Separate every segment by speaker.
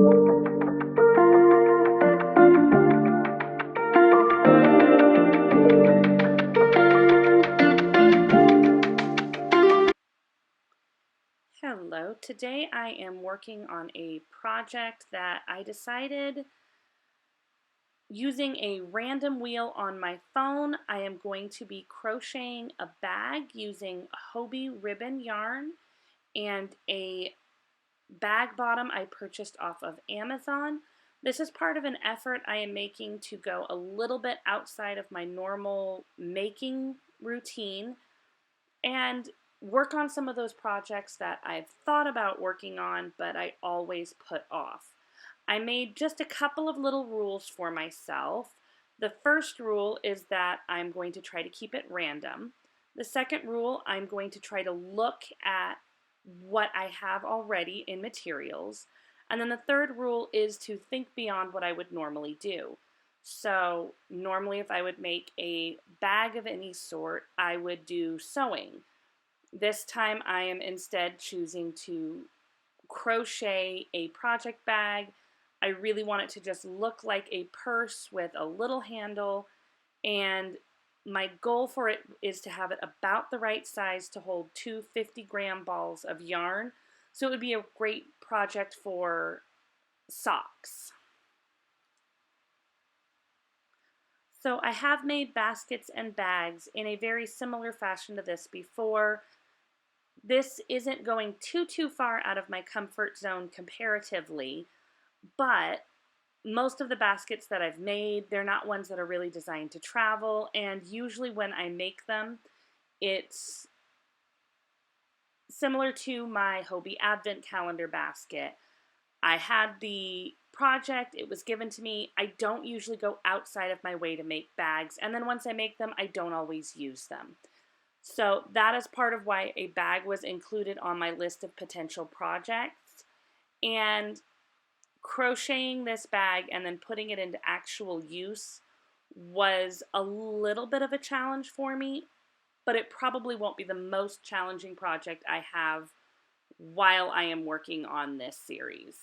Speaker 1: Hello, today I am working on a project that I decided using a random wheel on my phone. I am going to be crocheting a bag using Hobie ribbon yarn and a bag bottom I purchased off of Amazon. This is part of an effort I am making to go a little bit outside of my normal making routine and work on some of those projects that I've thought about working on, but I always put off. I made just a couple of little rules for myself. The first rule is that I'm going to try to keep it random. The second rule, I'm going to try to look at what I have already in materials. And then the third rule is to think beyond what I would normally do. So normally if I would make a bag of any sort, I would do sewing. This time I am instead choosing to crochet a project bag. I really want it to just look like a purse with a little handle, and my goal for it is to have it about the right size to hold two 50-gram balls of yarn. So it would be a great project for socks. So I have made baskets and bags in a very similar fashion to this before. This isn't going too far out of my comfort zone comparatively, but most of the baskets that I've made, they're not ones that are really designed to travel, and usually when I make them, it's similar to my Hobie Advent Calendar basket. I had the project, it was given to me. I don't usually go outside of my way to make bags, and then once I make them, I don't always use them. So that is part of why a bag was included on my list of potential projects. And crocheting this bag and then putting it into actual use was a little bit of a challenge for me, but it probably won't be the most challenging project I have while I am working on this series.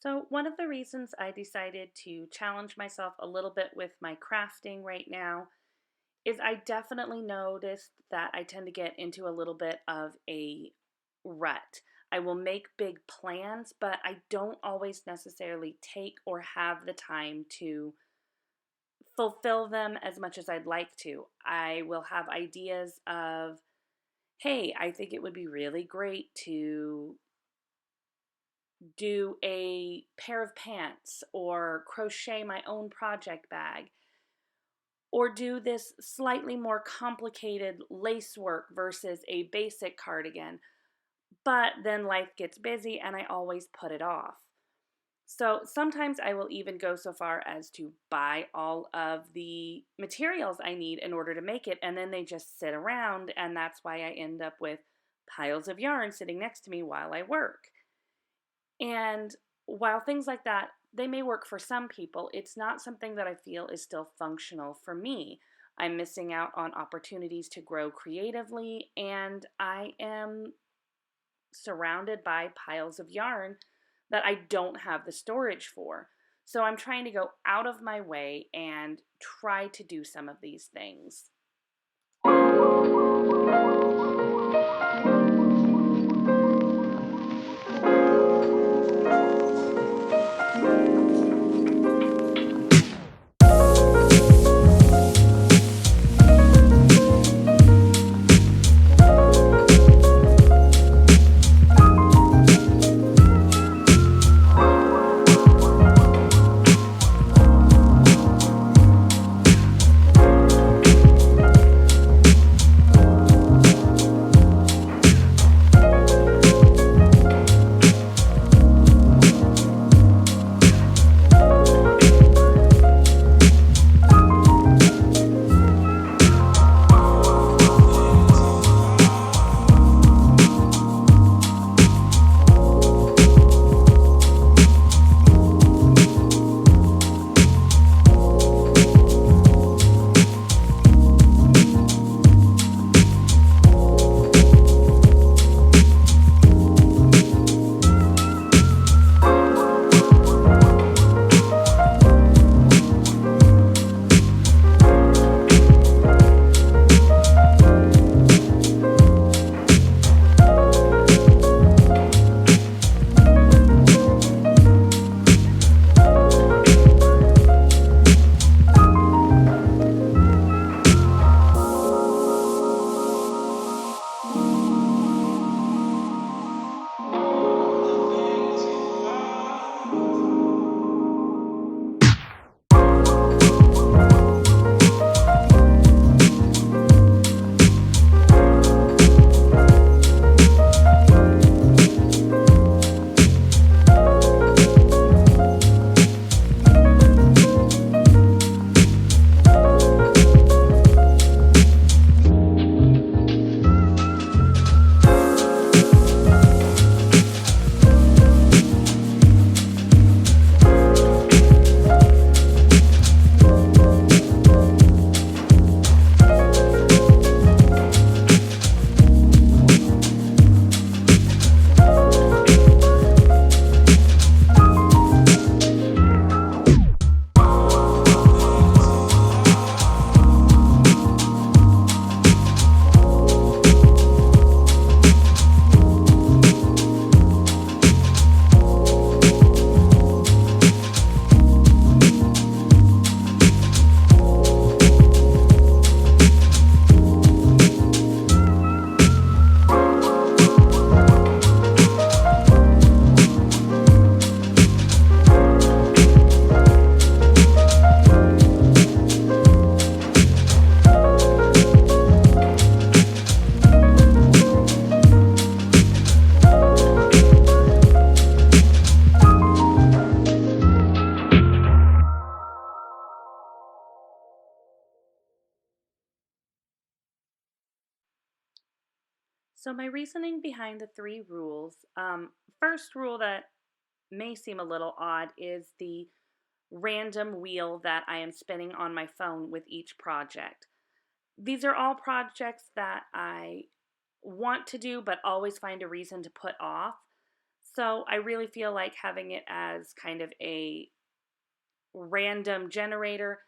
Speaker 1: So, one of the reasons I decided to challenge myself a little bit with my crafting right now is I definitely noticed that I tend to get into a little bit of a rut. I will make big plans, but I don't always necessarily take or have the time to fulfill them as much as I'd like to. I will have ideas of, hey, I think it would be really great to do a pair of pants or crochet my own project bag or do this slightly more complicated lace work versus a basic cardigan. But then life gets busy and I always put it off. So sometimes I will even go so far as to buy all of the materials I need in order to make it, and then they just sit around, and that's why I end up with piles of yarn sitting next to me while I work. And while things like that, they may work for some people, it's not something that I feel is still functional for me. I'm missing out on opportunities to grow creatively, and I am surrounded by piles of yarn that I don't have the storage for. So I'm trying to go out of my way and try to do some of these things. So, my reasoning behind the three rules, first rule that may seem a little odd is the random wheel that I am spinning on my phone with each project. These are all projects that I want to do but always find a reason to put off. So I really feel like having it as kind of a random generator,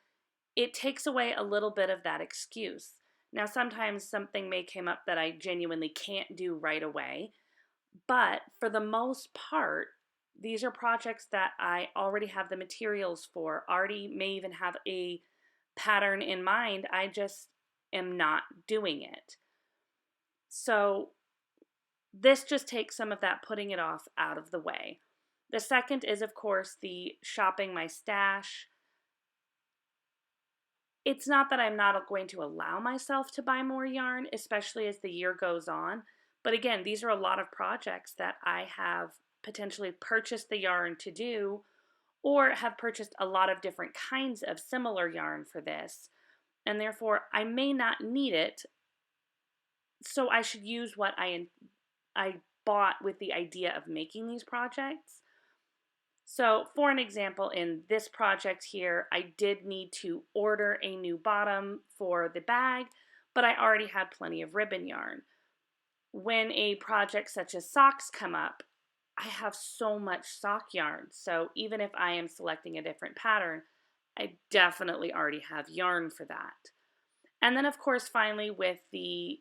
Speaker 1: it takes away a little bit of that excuse. Now, sometimes something may come up that I genuinely can't do right away, but for the most part, these are projects that I already have the materials for, already may even have a pattern in mind. I just am not doing it. So this just takes some of that putting it off out of the way. The second is, of course, the shopping my stash. It's not that I'm not going to allow myself to buy more yarn, especially as the year goes on. But again, these are a lot of projects that I have potentially purchased the yarn to do, or have purchased a lot of different kinds of similar yarn for this. And therefore, I may not need it. So I should use what I bought with the idea of making these projects. So for an example, in this project here, I did need to order a new bottom for the bag, but I already had plenty of ribbon yarn. When a project such as socks come up, I have so much sock yarn. So even if I am selecting a different pattern, I definitely already have yarn for that. And then of course, finally, with the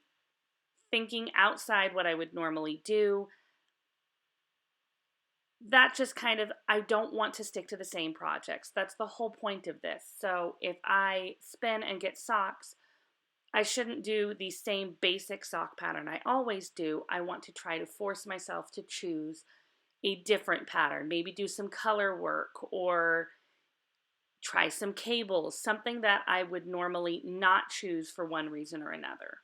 Speaker 1: thinking outside what I would normally do, that just kind of, I don't want to stick to the same projects. That's the whole point of this. So if I spin and get socks, I shouldn't do the same basic sock pattern I always do. I want to try to force myself to choose a different pattern, maybe do some color work or try some cables, something that I would normally not choose for one reason or another.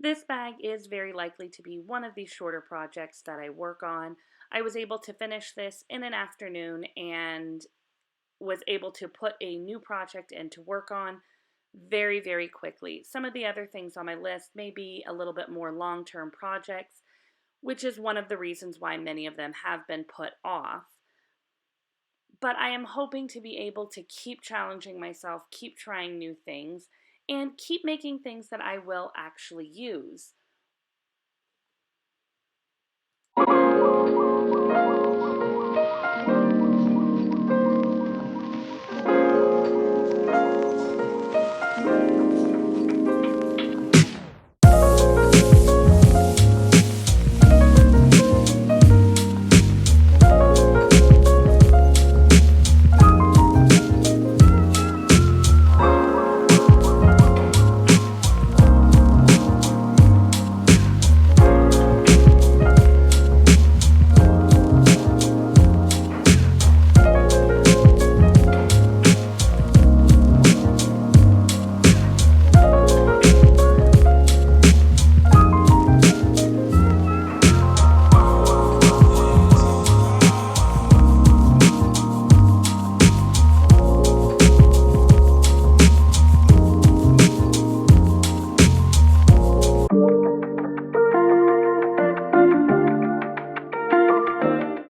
Speaker 1: This bag is very likely to be one of these shorter projects that I work on. I was able to finish this in an afternoon and was able to put a new project in to work on very, very quickly. Some of the other things on my list may be a little bit more long-term projects, which is one of the reasons why many of them have been put off. But I am hoping to be able to keep challenging myself, keep trying new things, and keep making things that I will actually use.